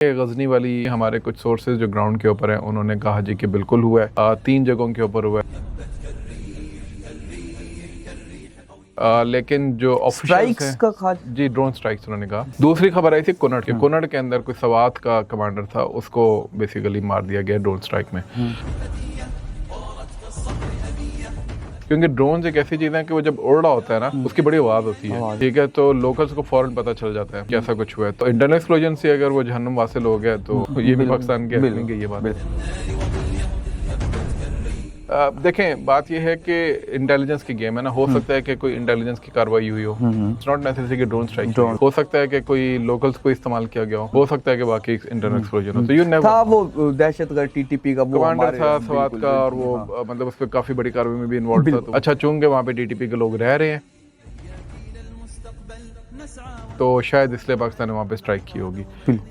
गजनी वाली हमारे कुछ सोर्सेज जो ग्राउंड के ऊपर हैं उन्होंने कहा जी कि बिल्कुल हुआ है, 3 जगहों के ऊपर हुआ है। लेकिन जो ऑफिशियल्स हैं जी ड्रोन स्ट्राइक्स उन्होंने कहा। दूसरी खबर आई थी कुनड़ के, कुनड़ के अंदर कोई सवात का कमांडर था, उसको बेसिकली मार दिया गया ड्रोन स्ट्राइक में। क्योंकि ड्रोन एक ऐसी चीज है कि वो जब उड़ रहा होता है ना उसकी बड़ी आवाज होती है, ठीक है, तो लोकल्स को फौरन पता चल जाता है कि ऐसा कुछ हुआ है। तो इंटरनल एक्सप्लोजन से अगर वो जहन्नुम वासिल हो गया तो ये भी पाकिस्तान के हक में ये बात है। देखें, बात यह है कि इंटेलिजेंस की गेम है ना, हो सकता है कि कोई इंटेलिजेंस की कार्रवाई हुई हो, इट्स नॉट नेसेसरी कि ड्रोन स्ट्राइक हो सकता है कि कोई लोकल्स को इस्तेमाल किया गया हो सकता है कि बाकी इंटरनल एक्सप्लोजन हो। तो यू नेवर था वो दहशतगर्द टीटीपी का वो कमांडर था सवात का, और वो मतलब उस पर काफी बड़ी कार्रवाई में भी इन्वॉल्व था। तो अच्छा, चूंकि वहाँ पे टीटीपी के लोग रह रहे हैं तो शायद इसलिए पाकिस्तान ने वहाँ पे स्ट्राइक की होगी।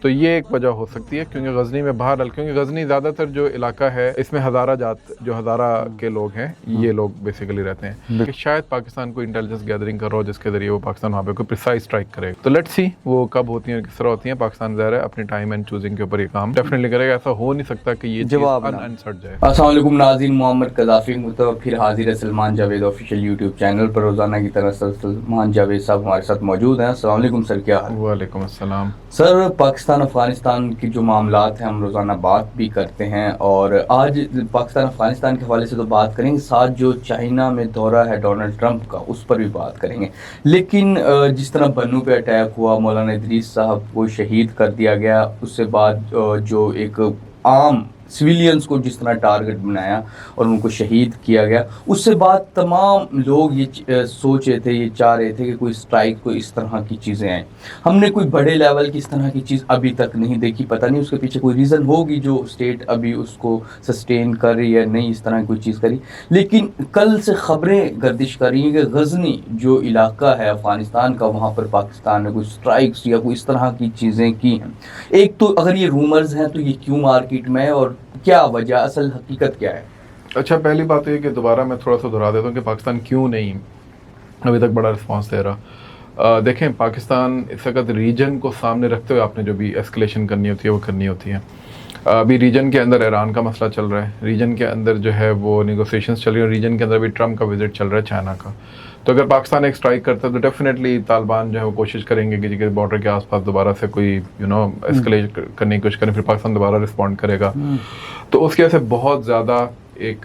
तो ये एक वजह हो सकती है, क्योंकि गजनी में बहरहाल, क्योंकि गजनी ज़्यादातर जो इलाका है इसमें हज़ारा जात, जो हज़ारा के लोग हैं ये लोग बेसिकली रहते हैं, कि शायद पाकिस्तान को इंटेलिजेंस गैदरिंग कर रहा हो जिसके जरिए वो पाकिस्तान वहाँ पे कोई प्रिसाइज स्ट्राइक करेगा। तो लेट्स सी वो कब होती है, किस तरह होती है। पाकिस्तान ज़ाहिर है अपनी टाइम एंड चूजिंग के ऊपर ये काम डेफिनेटली करेगा। ऐसा हो नहीं सकता कि ये जवाब अनसर्ट जाए। अस्सलाम वालेकुम नाज़रीन, मोहम्मद कज़ाफ़ी मुतवफ़्फ़िर फिर हाजिर है Salman Javed official YouTube channel पर। रोज़ाना की तरह सलमान जावेद साहब हमारे साथ मौजूद हैं। अस्सलाम वालेकुम सर, क्या हाल? वालेकुम अस्सलाम सर, पाकिस्तान अफ़गानिस्तान की जो मामलात हैं हम रोज़ाना बात भी करते हैं, और आज पाकिस्तान अफ़गानिस्तान के हवाले से तो बात करेंगे, साथ जो चाइना में दौरा है डोनाल्ड ट्रंप का उस पर भी बात करेंगे। लेकिन जिस तरह बन्नू पे अटैक हुआ, मौलाना इदरीस साहब को शहीद कर दिया गया, उससे बाद जो एक आम सिविलियंस को जिस तरह टारगेट बनाया और उनको शहीद किया गया, उससे बाद तमाम लोग ये सोच रहे थे, ये चाह रहे थे कि कोई स्ट्राइक, कोई इस तरह की चीज़ें आएँ। हमने कोई बड़े लेवल की इस तरह की चीज़ अभी तक नहीं देखी। पता नहीं उसके पीछे कोई रीज़न होगी जो स्टेट अभी उसको सस्टेन कर रही है, नहीं इस तरह की कोई चीज़ करी। लेकिन कल से ख़बरें गर्दिश कर रही हैं कि गजनी जो इलाका है अफ़गानिस्तान का, वहाँ पर पाकिस्तान ने कोई स्ट्राइक्स या कोई इस तरह की चीज़ें की हैं। एक तो अगर ये रूमर्स हैं तो ये क्यों मार्केट में है और क्या वजह, असल हकीकत क्या है? अच्छा, पहली बात है कि दोबारा मैं थोड़ा सा दोहरा देता हूँ कि पाकिस्तान क्यों नहीं अभी तक बड़ा रिस्पांस दे रहा। देखें, पाकिस्तान इस वक्त रीजन को सामने रखते हुए आपने जो भी एस्केलेशन करनी होती है वो करनी होती है। अभी रीजन के अंदर ईरान का मसला चल रहा है, रीजन के अंदर जो है वो नेगोशिएशंस चल रही है, रीजन के अंदर भी ट्रंप का विजिट चल रहा है चाइना का। तो अगर पाकिस्तान एक स्ट्राइक करता है तो डेफिनेटली तालिबान जो है वो कोशिश करेंगे कि बॉर्डर के आसपास दोबारा से कोई एस्केलेट करने की कोशिश करें, फिर पाकिस्तान दोबारा रिस्पॉन्ड करेगा। तो उसकी वजह से बहुत ज़्यादा एक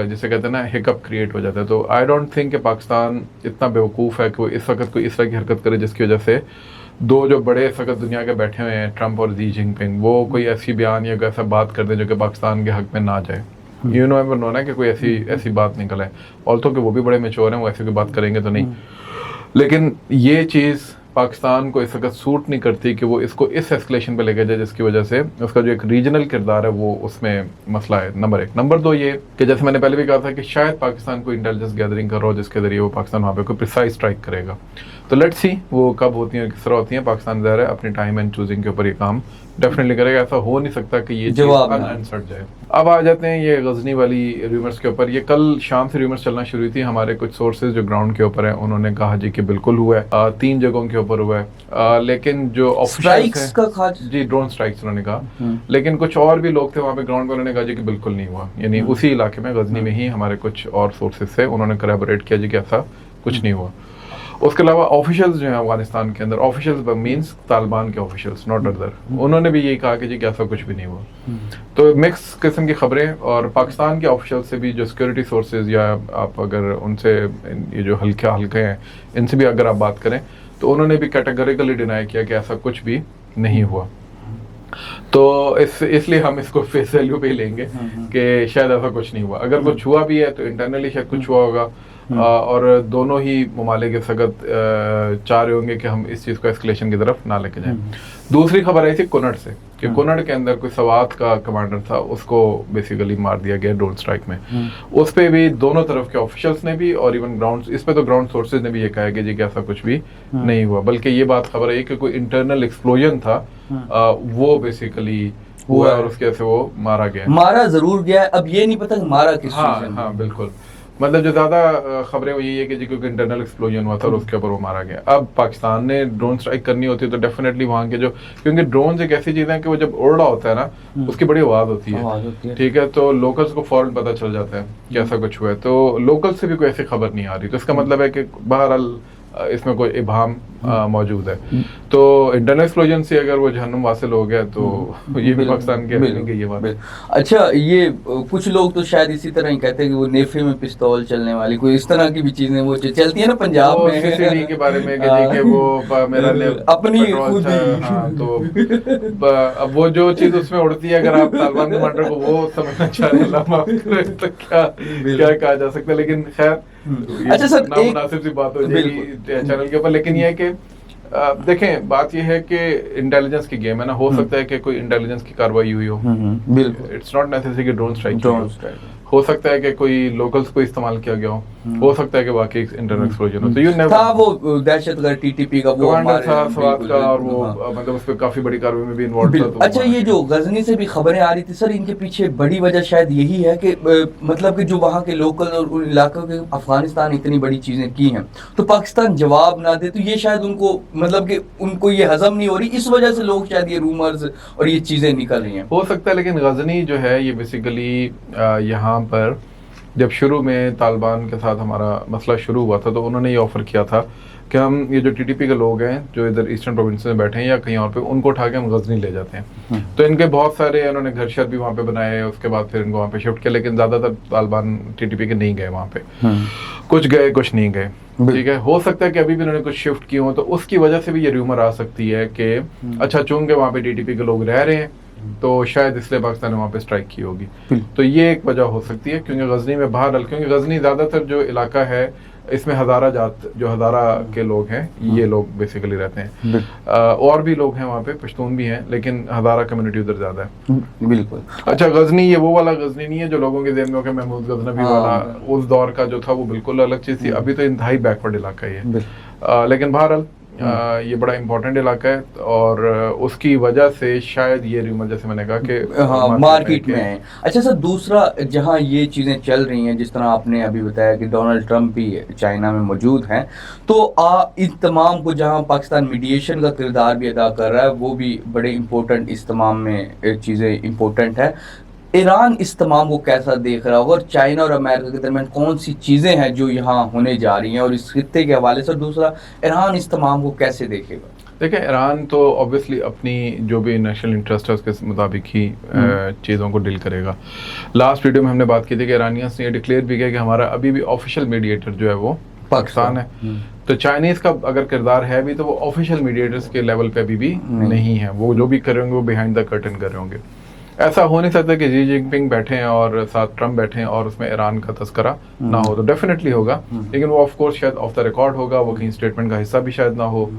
जिसे कहते हैं ना हिकअप क्रिएट हो जाता है। तो आई डोंट थिंक कि पाकिस्तान इतना बेवकूफ़ है कि वो इस वक्त कोई इस तरह की हरकत करे जिसकी वजह से दो जो बड़े इस वक्त दुनिया के बैठे हुए हैं, ट्रंप और शी जिनपिंग, वो कोई ऐसी बयान या ऐसा बात कर दें जो कि पाकिस्तान के हक में ना जाए। ना कि कोई ऐसी बात निकल है, ऑल्थो कि वो भी बड़े मैच्योर हैं, वो ऐसी कोई बात करेंगे तो नहीं। लेकिन ये चीज़ पाकिस्तान को इस वक्त सूट नहीं करती कि वो इसको इस एस्केलेशन पे लेके जाए जिसकी वजह से उसका जो एक रीजनल किरदार है वो उसमें मसला है, नंबर 1। नंबर 2 ये कि जैसे मैंने पहले भी कहा था कि शायद पाकिस्तान को इंटेलिजेंस गैदरिंग कर रहा हो जिसके जरिए वो पाकिस्तान वहाँ पे कोई प्रिसाइज स्ट्राइक करेगा। तो लेट्स सी वो कब होती है, किस तरह होती है। पाकिस्तान ज़ाहिर है अपनी टाइम एंड चूजिंग के ऊपर ये काम डेफिनेटली करेगा। ऐसा हो नहीं सकता कि ये जवाब अनसर्ट जाए। अब आ जाते हैं ये गजनी वाली रूमर्स के ऊपर। ये कल शाम से रूमर्स चलना शुरू हुई थी। हमारे कुछ सोर्सेज जो ग्राउंड के ऊपर हैं उन्होंने कहा जी कि बिल्कुल हुआ है, 3 जगहों के ऊपर हुआ है। लेकिन जो स्ट्राइक्स का जी ड्रोन स्ट्राइक्स उन्होंने कहा, लेकिन कुछ और भी लोग थे वहाँ पे ग्राउंड पे, उन्होंने कहा जी कि बिल्कुल नहीं हुआ। यानी उसी इलाके में गजनी में ही हमारे कुछ और सोर्सेज से उन्होंने करैबोरेट किया जी कि ऐसा कुछ नहीं हुआ। उसके अलावा ऑफिशियल्स जो हैं अफगानिस्तान के अंदर, ऑफिशियल्स मींस तालिबान के ऑफिशियल्स, नॉट अदर, उन्होंने भी यही कहा कि जी ऐसा कुछ भी नहीं हुआ। तो मिक्स किस्म की खबरें, और पाकिस्तान के ऑफिशियल्स से भी जो सिक्योरिटी सोर्सेज या आप अगर उनसे ये जो हल्के हैं इनसे भी अगर आप बात करें तो उन्होंने भी कैटेगरिकली डिनाई किया कि ऐसा कुछ भी नहीं हुआ। तो इसलिए हम इसको फेस वैल्यू पे ही लेंगे कि शायद ऐसा कुछ नहीं हुआ। अगर कुछ हुआ भी है तो इंटरनली शायद कुछ हुआ होगा, और दोनों ही ममालिक इस वक्त चाह रहे होंगे कि हम इस चीज़ को एस्केलेशन की तरफ ना लेके जाएं। दूसरी खबर आई थी कुनड़ से कि कुनड़ के अंदर कोई सवात का कमांडर था, उसको बेसिकली मार दिया गया ड्रोन स्ट्राइक में। उस पर भी दोनों तरफ के ऑफिशियल्स ने भी और इवन ग्राउंड, इस पे तो ग्राउंड सोर्सेज ने भी ये कहा कि जी ऐसा कुछ भी नहीं हुआ, बल्कि ये बात खबर है कि कोई इंटरनल एक्सप्लोजन था, वो बेसिकली हुआ और उसके से वो मारा गया। मारा जरूर गया, अब ये नहीं पता मारा किस चीज़ से। हाँ बिल्कुल। मतलब जो ज़्यादा खबरें वो यही है कि जी क्योंकि इंटरनल एक्सप्लोजन हुआ था और उसके ऊपर वो मारा गया। अब पाकिस्तान ने ड्रोन स्ट्राइक करनी होती है तो डेफिनेटली वहाँ के जो, क्योंकि ड्रोन एक ऐसी चीज़ है कि वो जब उड़ रहा होता है ना उसकी बड़ी आवाज़ होती है, ठीक है, तो लोकल्स को फौरन पता चल जाता है कि ऐसा कुछ हुआ है, तो लोकल्स से भी कोई ऐसी खबर नहीं आ रही, तो इसका मतलब है कि बहरहाल इसमें कोई इबाम मौजूद है। तो इंटरनल एक्सप्लोजन से अगर वो जहन्नुम वासिल हो गया तो ये भी पाकिस्तान के ये बात। अच्छा, ये कुछ लोग तो शायद इसी तरह ही कहते हैं कि वो नेफे में पिस्तौल चलने वाली कोई इस तरह की भी चीजें वो चलती है ना पंजाब में, सीसीडी के बारे में कि जी के वो मेरा अपनी खुद ही। हाँ, तो अब वो जो चीज उसमें उड़ती है, अगर आप तालिबान कमांडर को वो समझना चाह रहे हैं तो क्या कहा जा सकता है, लेकिन खैर अच्छा सर, नामुनासिब सी बात हो जाएगी चैनल के ऊपर। लेकिन ये है कि देखें, बात ये है कि इंटेलिजेंस की गेम है ना, हो सकता है कि कोई इंटेलिजेंस की कार्रवाई हुई हो, बिल्कुल, इट्स नॉट नेसेसरी कि ड्रोन स्ट्राइक हो सकता है कि कोई लोकल्स को इस्तेमाल किया गया हो सकता है कि वाकई इंटरनल एक्सप्लोजन हो, तो यू नेवर था वो दहशतगर्द टीटीपी का वो कमांडर था स्वात का, और वो मतलब उस पे काफी बड़ी कार्रवाई में भी इन्वॉल्व था। अच्छा, ये जो गजनी से भी खबरें आ रही थी सर, इनके पीछे बड़ी वजह शायद यही है कि मतलब कि जो वहाँ के लोकल और उन इलाकों के अफगानिस्तान इतनी बड़ी चीजें की हैं तो पाकिस्तान जवाब ना दे, तो ये शायद उनको मतलब कि उनको ये हजम नहीं हो रही, इस वजह से लोग शायद ये रूमर्स और ये चीजें निकल रही हैं। हो सकता है, लेकिन गजनी जो है ये बेसिकली यहाँ पर जब शुरू में तालिबान के साथ हमारा मसला शुरू हुआ था तो उन्होंने ये ऑफ़र किया था कि हम ये जो टीटीपी के लोग हैं जो इधर ईस्टर्न प्रोविंस में बैठे हैं या कहीं और पे, उनको उठा के हम गजनी ले जाते हैं। तो इनके बहुत सारे उन्होंने घर शहर भी वहाँ पे बनाए, उसके बाद फिर इनको वहाँ पे शिफ्ट किया, लेकिन ज़्यादातर तालिबान टीटीपी के नहीं गए वहाँ पे, कुछ गए कुछ नहीं गए, ठीक है। हो सकता है कि अभी भी उन्होंने कुछ शिफ्ट किए हो, तो उसकी वजह से भी ये र्यूमर आ सकती है कि अच्छा चूंकि वहाँ पे टीटीपी के लोग रह रहे हैं तो शायद इसलिए पाकिस्तान ने वहाँ पे स्ट्राइक की होगी, तो ये एक वजह हो सकती है। क्योंकि गजनी में बहरहाल, क्योंकि गजनी ज़्यादातर जो इलाका है इसमें हज़ारा जात, जो हज़ारा के लोग हैं ये लोग बेसिकली रहते हैं, और भी लोग हैं वहाँ पे, पश्तून भी हैं, लेकिन हज़ारा कम्युनिटी उधर ज़्यादा है। बिल्कुल। अच्छा, गजनी ये वो वाला गजनी नहीं है जो लोगों के ज़हन में महमूद गजनवी वाला उस दौर का जो था, वो बिल्कुल अलग चीज़ थी। अभी तो इंतहाई बैकवर्ड इलाका ही है, लेकिन बहरहाल ये बड़ा इम्पोर्टेंट इलाका है और उसकी वजह से शायद ये रूमर, जैसे मैंने कहा कि मार्केट में है। अच्छा सर, दूसरा जहां ये चीज़ें चल रही हैं, जिस तरह आपने अभी बताया कि डोनाल्ड ट्रंप भी चाइना में मौजूद हैं, तो इन तमाम को जहां पाकिस्तान मीडिएशन का किरदार भी अदा कर रहा है, वो भी बड़े इम्पोर्टेंट, इस तमाम में चीज़ें इम्पोर्टेंट है। ईरान इस तमाम को कैसा देख रहा होगा और चाइना और अमेरिका के दरमियान कौन सी चीज़ें हैं जो यहाँ होने जा रही हैं, और इस खित्ते के हवाले से दूसरा ईरान इस तमाम को कैसे देखेगा? देखिए, ईरान तो ऑब्वियसली अपनी जो भी नेशनल इंटरेस्ट है उसके मुताबिक ही चीज़ों को डील करेगा। लास्ट वीडियो में हमने बात की थी कि ईरानियंस ने ये डिक्लेयर भी किया कि हमारा अभी भी ऑफिशियल मीडिएटर जो है वो पाकिस्तान है। तो चाइनीज़ का अगर किरदार है भी तो वो ऑफिशियल मीडिएटर्स के लेवल पे अभी भी नहीं है, वो जो भी कर रहे होंगे वो बिहाइंड द कर्टन कर रहे होंगे। ऐसा हो नहीं सकता कि जी जिनपिंग बैठे हैं और साथ ट्रम्प बैठे हैं और उसमें ईरान का तस्करा ना हो, तो डेफिनेटली होगा, लेकिन वो ऑफ कोर्स शायद ऑफ द रिकॉर्ड होगा, वो कहीं स्टेटमेंट का हिस्सा भी शायद ना हो,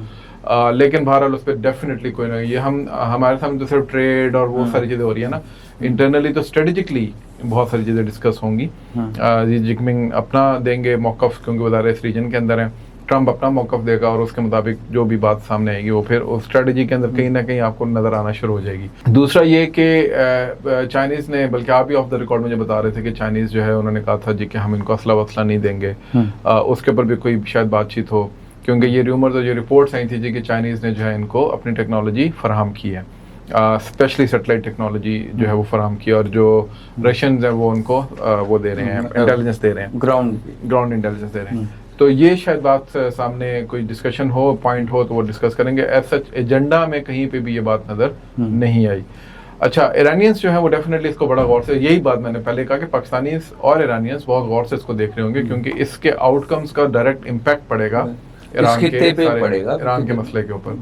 लेकिन बहरहाल उस पर डेफिनेटली कोई ना, ये हमारे सामने तो सिर्फ ट्रेड और वो सारी चीज़ें हो रही है ना, इंटरनली तो स्ट्रेटेजिकली बहुत सारी चीज़ें डिस्कस होंगी। जी जिनपिंग अपना देंगे मौक़िफ़, क्योंकि वो ज़्यादा इस रीजन के अंदर है, ट्रम्प अपना मौक़िफ़ देगा और उसके मुताबिक जो भी बात सामने आएगी वो फिर उस स्ट्रेटजी के अंदर कहीं ना कहीं आपको नज़र आना शुरू हो जाएगी। दूसरा ये कि चाइनीज़ ने, बल्कि आप भी ऑफ द रिकॉर्ड मुझे बता रहे थे कि चाइनीज़ जो है उन्होंने कहा था जी कि हम इनको असला वसला नहीं देंगे, उसके ऊपर भी कोई शायद बातचीत हो, क्योंकि ये रूमर्स और ये रिपोर्ट्स आई थी जी कि चाइनीज़ ने जो है इनको अपनी टेक्नोलॉजी फराहम की है, स्पेशली सेटेलाइट टेक्नोलॉजी जो है वो फराहम की, और जो रशियंस हैं वो उनको वो दे रहे हैं, इंटेलिजेंस दे रहे हैं, ग्राउंड इंटेलिजेंस दे रहे हैं। तो ये शायद बात सामने कोई डिस्कशन हो, पॉइंट हो तो वो डिस्कस करेंगे। एज सच एजेंडा में कहीं पे भी ये बात नज़र नहीं आई। अच्छा, ईरानियंस जो है वो डेफिनेटली इसको बड़ा गौर से, यही बात मैंने पहले कहा कि पाकिस्तानीज और ईरानियंस बहुत गौर से इसको देख रहे होंगे, क्योंकि इसके आउटकम्स का डायरेक्ट इम्पैक्ट पड़ेगा ईरान के मसले के ऊपर।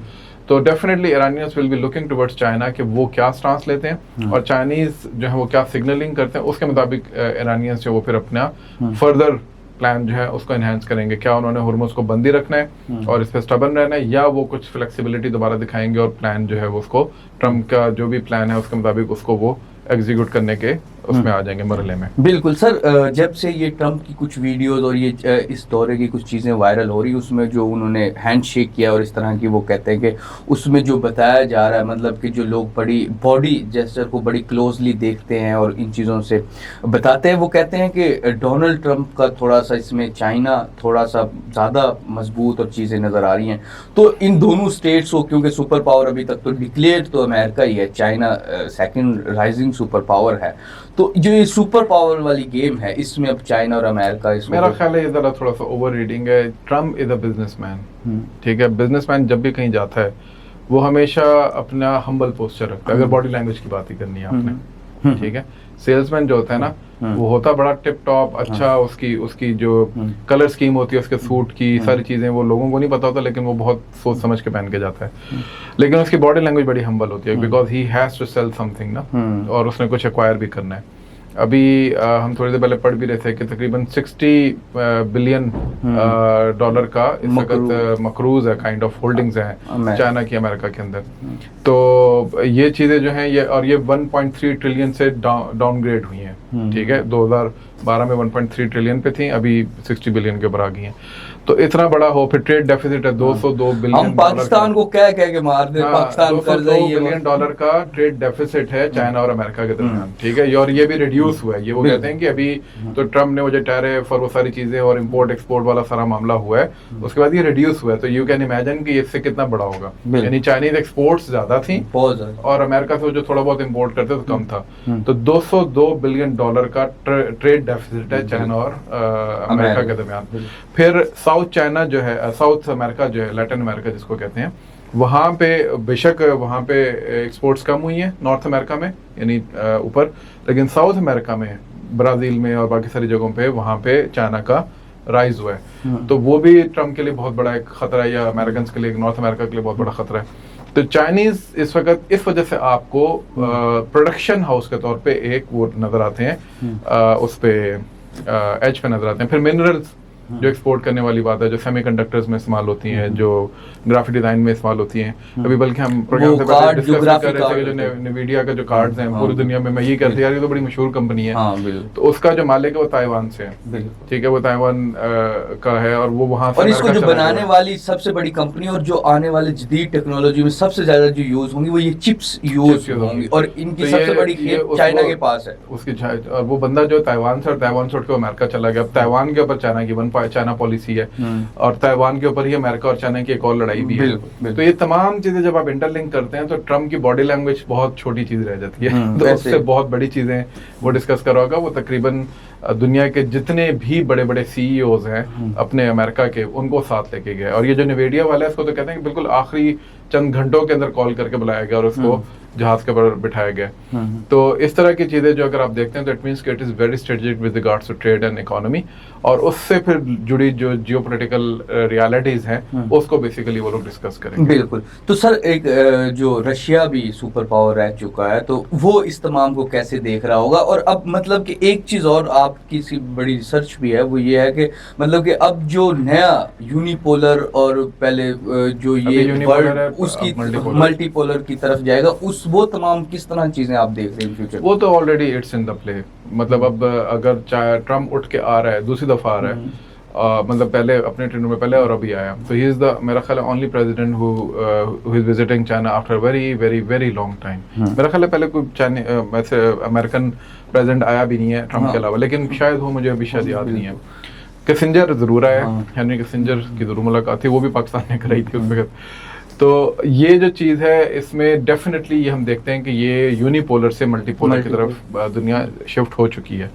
तो definitely Iranians will be looking towards China कि वो क्या स्टांस लेते हैं और चाइनीज़ जो है वो क्या सिग्नलिंग करते हैं, उसके मुताबिक ईरानियंस जो वो फिर अपना फर्दर प्लान जो है उसको एनहांस करेंगे। क्या उन्होंने हुर्मुज़ को बंदी रखना है और इस पर स्टबर्न रहना है, या वो कुछ फ्लेक्सिबिलिटी दोबारा दिखाएंगे और प्लान जो है वो उसको, ट्रम्प का जो भी प्लान है उसके मुताबिक उसको वो एग्जीक्यूट करने के उसमें आ जाएंगे मरहले में। बिल्कुल सर, जब से ये ट्रम्प की कुछ वीडियोस और ये इस दौरे की कुछ चीज़ें वायरल हो रही, उसमें जो उन्होंने हैंडशेक किया और इस तरह की, वो कहते हैं कि उसमें जो बताया जा रहा है, मतलब कि जो लोग बड़ी बॉडी जेस्चर को बड़ी क्लोजली देखते हैं और इन चीज़ों से बताते हैं, वो कहते हैं कि डोनाल्ड ट्रम्प का थोड़ा सा इसमें चाइना थोड़ा सा ज़्यादा मजबूत और चीज़ें नज़र आ रही हैं। तो इन दोनों स्टेट्स को, क्योंकि सुपर पावर अभी तक तो डिक्लेयर तो अमेरिका ही है, China second rising super power है, तो जो ये सुपर पावर वाली गेम है, इसमें अब चाइना और अमेरिका इसमें मेरा ख्याल है ये ज़रा थोड़ा सा ओवर रीडिंग है। ट्रम्प इज़ अ बिजनेसमैन, ठीक है। बिजनेसमैन जब भी कहीं जाता है वो हमेशा अपना हम्बल पोस्चर रखता है, अगर बॉडी लैंग्वेज की बात ही करनी है आपने, ठीक है। सेल्समैन जो होता है ना, वो होता बड़ा टिप टॉप अच्छा, उसकी जो कलर स्कीम होती है उसके सूट की, सारी चीजें वो लोगों को नहीं पता होता, लेकिन वो बहुत सोच समझ के पहन के जाता है। लेकिन उसकी बॉडी लैंग्वेज बड़ी हम्बल होती है, because he has to sell something ना, और उसने कुछ एक्वायर भी करना है। अभी हम थोड़ी देर पहले पढ़ भी रहे थे कि तकरीबन 60 बिलियन डॉलर का इस वक्त मकरूज है, काइंड ऑफ होल्डिंग्स हैं चाइना की अमेरिका के अंदर। तो ये चीज़ें जो हैं, ये और ये 1.3 ट्रिलियन से डाउनग्रेड हुई हैं, ठीक है। 2012 में 1.3 ट्रिलियन पे थी, अभी 60 बिलियन के ऊपर आ गई हैं। तो इतना बड़ा हो, फिर ट्रेड डेफिसिट है 202 बिलियन, हम पाकिस्तान को कह के मार दे, पाकिस्तान 202 बिलियन डॉलर का ट्रेड डेफिसिट है चाइना और अमेरिका के दरमियान, ठीक है। और ये भी रिड्यूस हुआ है, ये वो कहते हैं कि अभी तो ट्रम्प ने वो जो टैरिफ और वो सारी चीजें और इंपोर्ट एक्सपोर्ट वाला सारा मामला हुआ है, उसके बाद ये रिड्यूस हुआ है। तो यू कैन इमेजिन कि इससे कितना बड़ा होगा, यानी चाइनीज एक्सपोर्ट्स ज्यादा थी और अमेरिका से जो थोड़ा बहुत इंपोर्ट करते तो कम था। तो 202 बिलियन डॉलर का ट्रेड डेफिसिट है चाइना और अमेरिका के दरमियान। फिर साउथ चाइना जो है, साउथ अमेरिका जो है, लैटिन अमेरिका जिसको कहते हैं, वहाँ पे बेशक वहाँ पे एक्सपोर्ट्स कम हुई हैं नॉर्थ अमेरिका में, यानी ऊपर, लेकिन साउथ अमेरिका में, ब्राज़ील में और बाकी सारी जगहों पे, वहाँ पे चाइना का राइज हुआ है। तो वो भी ट्रम्प के लिए बहुत बड़ा एक खतरा है, या अमेरिकन के लिए, नॉर्थ अमेरिका के लिए बहुत बड़ा खतरा है। तो चाइनीज इस वक्त इस वजह से आपको प्रोडक्शन हाउस के तौर पे एक वो नजर आते हैं, उस पे एज पे नजर आते हैं। फिर मिनरल्स जो एक्सपोर्ट करने वाली बात है, जो सेमीकंडक्टर्स में इस्तेमाल होती हैं, जो ग्राफिक डिजाइन में इस्तेमाल होती हैं। अभी बल्कि हम प्रोग्राम से पहले डिस्कस कर रहे थे कि जो NVIDIA का जो कार्ड्स हैं पूरी दुनिया में, मैं ये कहती यार ये तो बड़ी मशहूर कंपनी है, तो उसका जो मालिक है वो ताइवान से है, ठीक है, वो ताइवान का है, और वो वहाँ से, और इसको जो बनाने वाली सबसे बड़ी कंपनी और जो आने वाले जदीद टेक्नोलॉजी में सबसे ज्यादा जो यूज होंगी वो ये चिप्स यूज होंगी, और इनकी सबसे बड़ी खेप चाइना के पास है उसकी। और वो बंदा जो ताइवान से, और ताइवान छोड़ के अमेरिका चला गया। अब ताइवान के ऊपर चाइना की चाइना पॉलिसी है, और ताइवान के ऊपर ही अमेरिका और चाइना की एक और लड़ाई भी है। तो ये तमाम चीजें जब आप इंटरलिंक करते हैं तो ट्रम्प की बॉडी लैंग्वेज बहुत छोटी चीज रह जाती है, तो उससे बहुत बड़ी चीजें वो डिस्कस कर रहा होगा। वो तकरीबन दुनिया के जितने भी बड़े बड़े CEOs हैं अपने अमेरिका के, उनको साथ लेके गए। और ये जो NVIDIA वाला है, इसको तो कहते हैं कि बिल्कुल आखिरी चंद घंटों के अंदर कॉल करके बुलाया गया और उसको जहाज के ऊपर बिठाया गया। तो इस तरह की चीजें जो अगर आप देखते हैं तो इट मींस कि it is very strategic with regards to trade and economy, और उससे फिर जुड़ी जो जियोपॉलिटिकल रियलिटीज हैं उसको बेसिकली वो लोग डिस्कस करेंगे। बिल्कुल। तो सर, एक जो रशिया भी सुपर पावर रह चुका है, तो वो इस तमाम को कैसे देख रहा होगा? और अब मतलब कि एक चीज और आपकी सी बड़ी रिसर्च भी है, वो ये है कि मतलब कि अब जो नया यूनिपोलर और पहले जो ये वर्ल्ड उसकी मल्टीपोलर की तरफ जाएगा, उस वो तमाम किस तरह चीजें आप देख रहे हैं फ्यूचर? वो तो already it's in the play. मतलब अब अगर चाहे ट्रम्प उठ के आ रहा है, दूसरी दफा आ रहा है, मतलब पहले अपने टेन्यूर में पहले और अभी आया, तो ही इज द, मेरा ख्याल है, only president who is visiting China after very very very long time. मेरा ख्याल है पहले कोई वैसे अमेरिकन प्रेसिडेंट आया भी नहीं है ट्रम्प के अलावा, लेकिन शायद हो, मुझे अभी शायद याद नहीं है। किसिंजर जरूर आया, हेनरी किसिंजर की जरूर मुलाकात थी, वो भी पाकिस्तान ने कराई थी उसमें। तो ये जो चीज़ है, इसमें डेफिनेटली ये हम देखते हैं कि ये यूनिपोलर से मल्टीपोलर की तरफ दुनिया शिफ्ट हो चुकी है।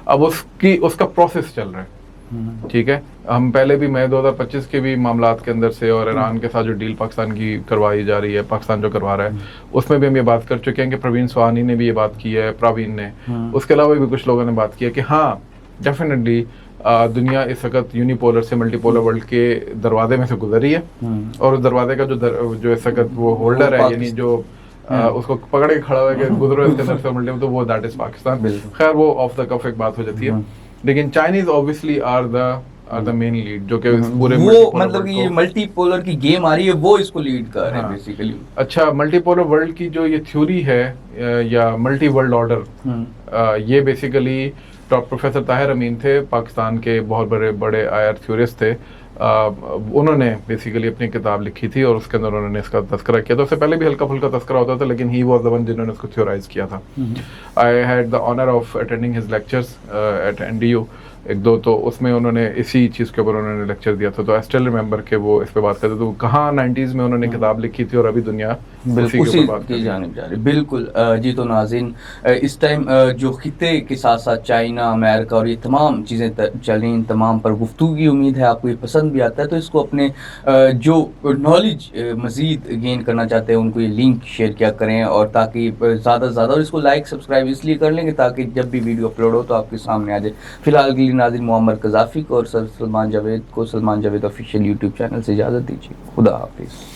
अब उसका प्रोसेस चल रहा है, ठीक है। हम पहले भी मई 2025 के भी मामलात के अंदर से, और ईरान के साथ जो डील पाकिस्तान की करवाई जा रही है, पाकिस्तान जो करवा रहा है, उसमें भी हम ये बात कर चुके हैं कि प्रवीण स्वानी ने भी ये बात की है, प्रवीण ने, उसके अलावा भी कुछ लोगों ने बात की है कि हाँ डेफिनेटली दुनिया इस वक्त यूनिपोलर से मल्टीपोलर वर्ल्ड के दरवाजे में से गुजर रही है, और उस दरवाजे का जो इस वक्त वो होल्डर है, यानी जो उसको पकड़ के खड़ा हुआ है कि गुजरो इसके अंदर से मल्टीपोलर, तो वो दैट इज पाकिस्तान। खैर वो ऑफ द कफ एक बात हो जाती है, लेकिन Chinese obviously are the are the main lead, जो कि इस पूरे वो multipolar मतलब world कि ये को- मल्टीपोलर की गेम आ रही है, वो इसको लीड कर रहे हैं हाँ। बेसिकली। अच्छा, मल्टीपोलर वर्ल्ड की जो ये थ्योरी है या मल्टी वर्ल्ड ऑर्डर, ये बेसिकली प्रोफेसर ताहिर अमीन थे, पाकिस्तान के बहुत बड़े बड़े आयर थ्योरिस्ट थे। उन्होंने बेसिकली अपनी किताब लिखी थी और उसके अंदर उन्होंने इसका तस्करा किया था। उससे पहले भी हल्का फुल्का तस्करा होता था, लेकिन ही वाज द वन जिन्होंने इसको थ्योराइज किया था। I had the honour of attending his lectures at NDU एक दो, तो उसमें उन्होंने इसी चीज़ के ऊपर उन्होंने लेक्चर दिया था। तो आई स्टिल रिमेंबर के वो इस पे बात करते, तो कहाँ 90s में उन्होंने किताब लिखी थी और अभी दुनिया बिल्कुल उसी के उसी ऊपर बात कर की रही है। जानिब जा रही। बिल्कुल जी, तो नाज़रीन इस टाइम जो खित्ते के साथ साथ चाइना, अमेरिका और ये तमाम चीज़ें चल रही, इन तमाम पर गुफ्तगू की उम्मीद है आपको ये पसंद भी आता है। तो इसको अपने जो नॉलेज मज़ीद गेन करना चाहते हैं उनको ये लिंक शेयर किया करें, और ताकि ज़्यादा से ज़्यादा, और इसको लाइक सब्सक्राइब इसलिए कर लेंगे ताकि जब भी वीडियो अपलोड हो तो आपके सामने आ जाए। फिलहाल के लिए नाज़रीन मोहम्मद कज़ाफ़ी को और सलमान जावेद को, Salman Javed official YouTube channel से इजाज़त दीजिए। खुदा हाफिज़।